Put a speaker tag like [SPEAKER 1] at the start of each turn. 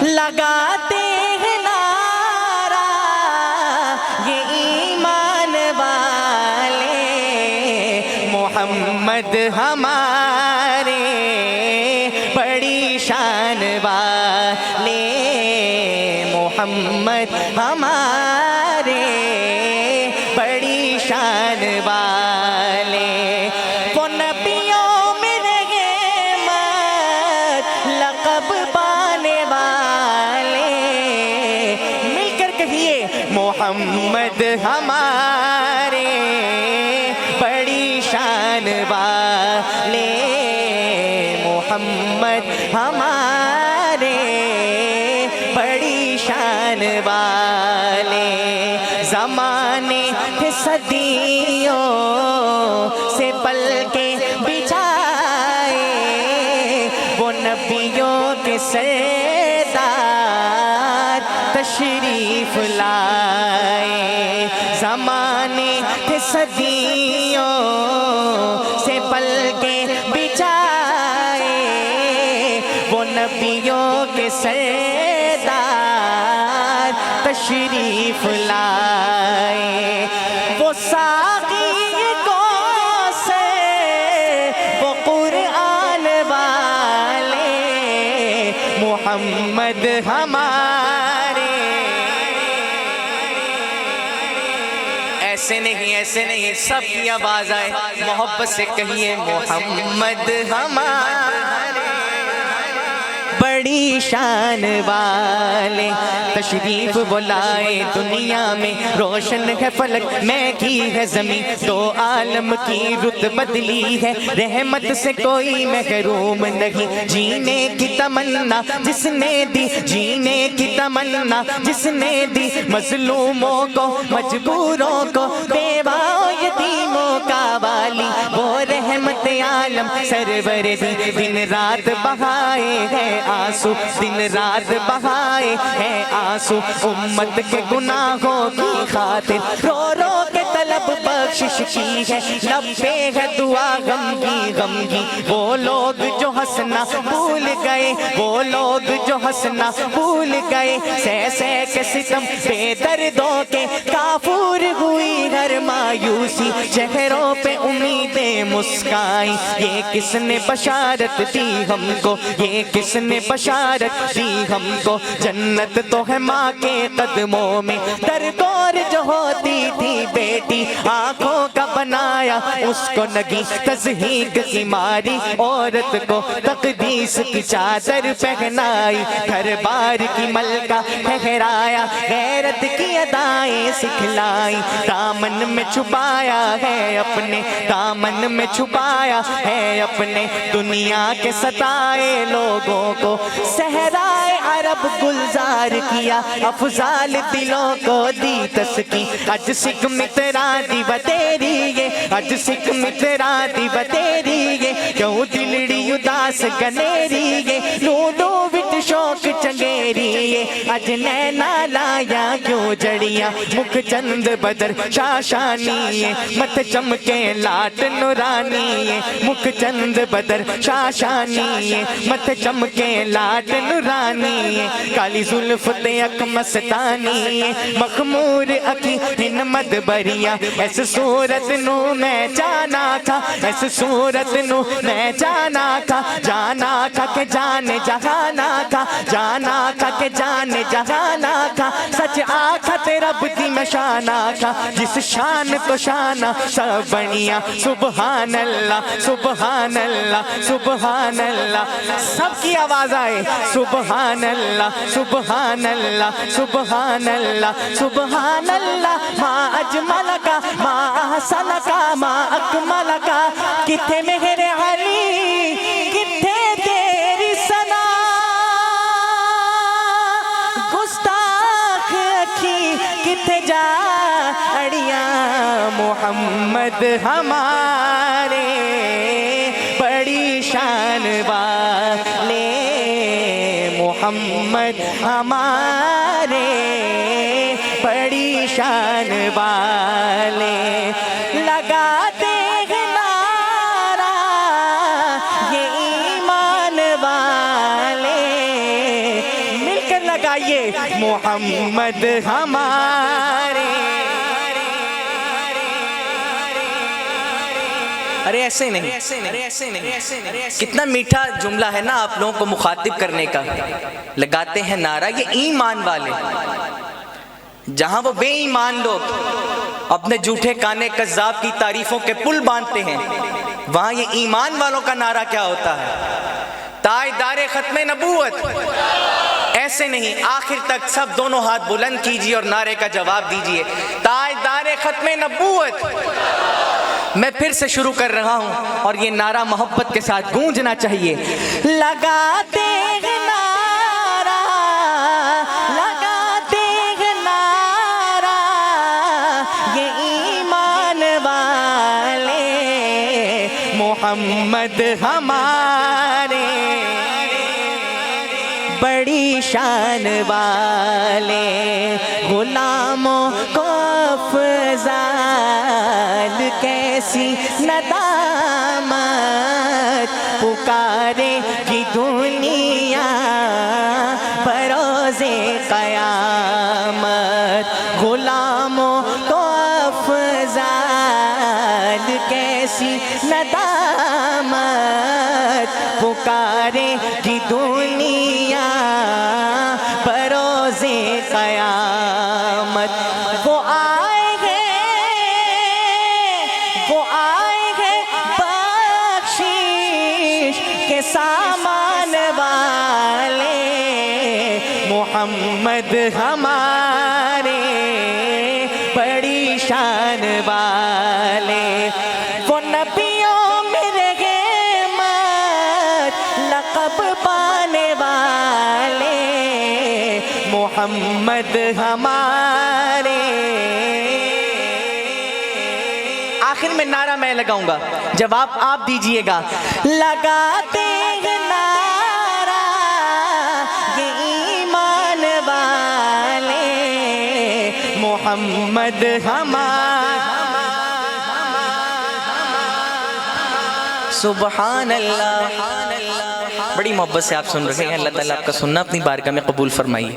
[SPEAKER 1] لگاتے ہیں نعرہ یہ ایمان والے، محمد ہمارے بڑی شان والے، محمد ہمارے بڑی شان والے، وہ نبیوں میں رحمت لقب پانے والے، مل کر کہیے محمد ہمارے بڑی شان والے، محمد ہمارے بڑی شان والے، زمانے تھے صدیوں سے پل کے بچھائے، وہ نبیوں کے سردار تشریف لائے، زمانے تھے صدیوں سے پل کے بچھائے، وہ نبیوں کے سردار تشریف لائے، وہ ساقی کوثر وہ قرآن والے، محمد ہمارے، ایسے نہیں ایسے نہیں، سب کی آواز آئے، محبت سے کہیے محمد ہمارے بڑی شان والے، تشریف بلائے دنیا میں، روشن ہے فلک میں کی ہے زمین، دو عالم کی رت بدلی ہے، رحمت سے کوئی محروم نہیں، جینے کی تمنا جس نے دی، جینے کی تمنا جس نے دی، مظلوموں کو مجبوروں کو بیواؤں یتیموں کا والی، وہ رحمت عالم سرور دی، دن رات بہائے ہیں آنسو، دن رات بہائے ہیں آنسو، امت کے گناہوں کی خاطر رو رو کے طلب بخشش کی ہے، لب پہ ہے دعا غمگی غمگی، وہ لوگ جو ہنسنا بھول گئے، وہ لوگ جو ہنسنا بھول گئے، سہ سہ کے ستم بے دردوں کے کافور ہوئی ہر مایوسی، چہروں پہ امیدیں مسکائیں، یہ کس نے بشارت دی ہم کو، یہ کس نے بشارت دی ہم کو، جنت تو ہے ماں کے قدموں میں، درگور جو ہوتی تھی بیٹی، آنکھوں کا بنایا اس کو نگی، تضحیق کی ماری عورت کو تقدیس کی چادر پہنائی، گھر بار کی ملکہ ٹھہرایا، غیرت کی ادائیں سکھلائی، دامن میں چھپایا ہے اپنے، دامن میں چھپایا ہے اپنے، دنیا کے ستائے لوگوں کو صحرائے عرب گلزار کیا، افضال دلوں کو دی تسکی، اج سکھ مترا دی بتیری یہ، اج سکھ مترا دی بتیری یہ، کیوں دلڑی اداس گنیری یہ، لولو وچ شوق چنگیری یہ، اج نینا لایا کیوں جڑیاں، مکھ چند بدر شاشانی ہے، مت چمکے لاٹ نورانی ہے، مکھ چند بدر شاشانی ہے، مت چمکے لاٹ نورانی ہے، کالی زلف تے اک مستانی ہے، مخمور اکی ہن مدبریاں، ایس صورت نو میں جانا تھا، ایس صورت نو میں جانا تھا، جانا تھا کہ جان جہانا تھا، جانا تھا کہ جان جہانا تھا، سچ آکھت رب دی میں شانہ تھا، جس شان تو شانہ سب بنیا، سبحان اللہ سبحان اللہ سبحان اللہ، سب کی آواز آئے، سبحان اللہ سبحان اللہ سبحان اللہ سبحان اللہ، ما اجمل کا ما احسن کا ما اکمل کا، کتھے مہر علی کتھے تیری ثنا، گستاخ اکھی کتھے جا اڑیاں، محمد ہمارے بڑی شان والے، محمد ہمارے بڑی شان والے، لگاتے ہیں نعرہ یہ ایمان والے، مل لگائیے محمد ہمارے. ارے ایسے نہیں، کتنا میٹھا جملہ ہے نا آپ لوگوں کو مخاطب کرنے کا. لگاتے ہیں نعرہ یہ ایمان والے. جہاں وہ بے ایمان لوگ اپنے جھوٹے کانے کذاب کی تعریفوں کے پل باندھتے ہیں، وہاں یہ ایمان والوں کا نعرہ کیا ہوتا ہے؟ تاجدار ختم نبوت. ایسے نہیں، آخر تک سب دونوں ہاتھ بلند کیجیے اور نعرے کا جواب دیجیے. تاجدار ختم نبوت. میں پھر سے شروع کر رہا ہوں اور یہ نعرہ محبت کے ساتھ گونجنا چاہیے. لگاتے ہیں نعرہ، لگاتے ہیں نعرہ یہ ایمان والے محمد ہمارے بڑی شان والے غلاموں کو افضال کیسی ندامت پکارے کی دنیا بروز قیامت. غلاموں کو افضال کیسی ندامت پکارے کی دنیا بروز قیامت. وہ آئے گے بخشش کے سامان والے محمد ہمارے بڑی شان والے. وہ نبیوں میں رحمت لقب پانے والے محمد ہمارے. آخر میں نعرہ میں لگاؤں گا، جواب آپ دیجئے گا. لگاتے ہیں نعرہ یہ ایمان والے محمد ہمارے. سبحان اللہ. بڑی محبت سے آپ سن رہے ہیں، اللہ تعالیٰ آپ کا سننا اپنی بارگاہ میں قبول فرمائیے.